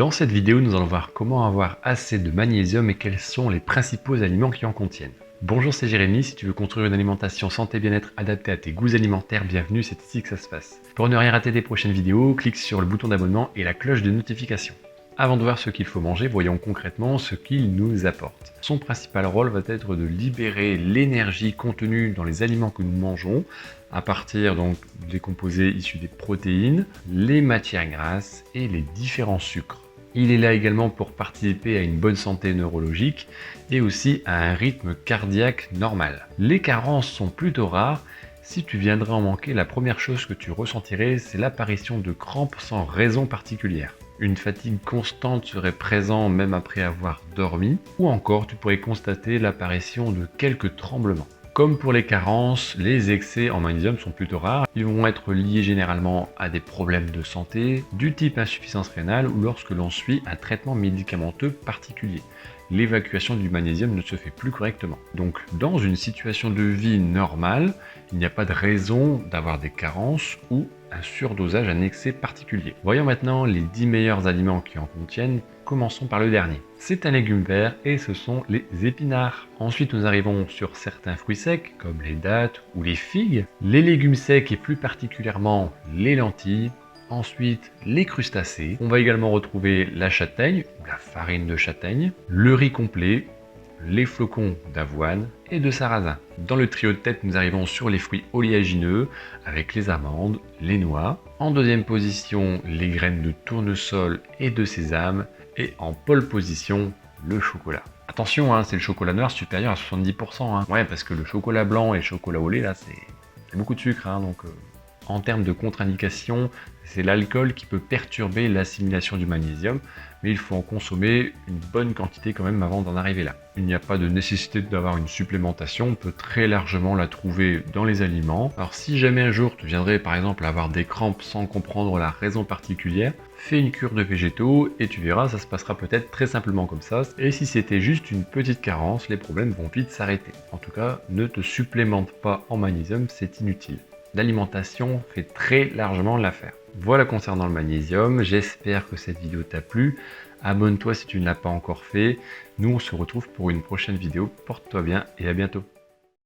Dans cette vidéo, nous allons voir comment avoir assez de magnésium et quels sont les principaux aliments qui en contiennent. Bonjour, c'est Jérémy. Si tu veux construire une alimentation santé bien-être adaptée à tes goûts alimentaires, bienvenue, c'est ici que ça se passe. Pour ne rien rater des prochaines vidéos, clique sur le bouton d'abonnement et la cloche de notification. Avant de voir ce qu'il faut manger, voyons concrètement ce qu'il nous apporte. Son principal rôle va être de libérer l'énergie contenue dans les aliments que nous mangeons, à partir donc des composés issus des protéines, les matières grasses et les différents sucres. Il est là également pour participer à une bonne santé neurologique et aussi à un rythme cardiaque normal. Les carences sont plutôt rares. Si tu viendrais en manquer, la première chose que tu ressentirais, c'est l'apparition de crampes sans raison particulière. Une fatigue constante serait présente même après avoir dormi, ou encore tu pourrais constater l'apparition de quelques tremblements. Comme pour les carences, les excès en magnésium sont plutôt rares. Ils vont être liés généralement à des problèmes de santé, du type insuffisance rénale ou lorsque l'on suit un traitement médicamenteux particulier. L'évacuation du magnésium ne se fait plus correctement. Donc dans une situation de vie normale, il n'y a pas de raison d'avoir des carences ou un surdosage, un excès particulier. Voyons maintenant les 10 meilleurs aliments qui en contiennent. Commençons par le dernier. C'est un légume vert et ce sont les épinards. Ensuite, nous arrivons sur certains fruits secs comme les dattes ou les figues, les légumes secs et plus particulièrement les lentilles. Ensuite, les crustacés. On va également retrouver la châtaigne ou la farine de châtaigne, le riz complet, les flocons d'avoine et de sarrasin. Dans le trio de tête, nous arrivons sur les fruits oléagineux avec les amandes, les noix. En deuxième position, les graines de tournesol et de sésame. Et en pole position, le chocolat. Attention, c'est le chocolat noir supérieur à 70%. Ouais, parce que le chocolat blanc et le chocolat au lait, là, c'est beaucoup de sucre. En termes de contre-indication, c'est l'alcool qui peut perturber l'assimilation du magnésium, mais il faut en consommer une bonne quantité quand même avant d'en arriver là. Il n'y a pas de nécessité d'avoir une supplémentation, on peut très largement la trouver dans les aliments. Alors si jamais un jour tu viendrais par exemple avoir des crampes sans comprendre la raison particulière, fais une cure de végétaux et tu verras, ça se passera peut-être très simplement comme ça. Et si c'était juste une petite carence, les problèmes vont vite s'arrêter. En tout cas, ne te supplémente pas en magnésium, c'est inutile. L'alimentation fait très largement l'affaire. Voilà concernant le magnésium, j'espère que cette vidéo t'a plu. Abonne-toi si tu ne l'as pas encore fait. Nous on se retrouve pour une prochaine vidéo. Porte-toi bien et à bientôt.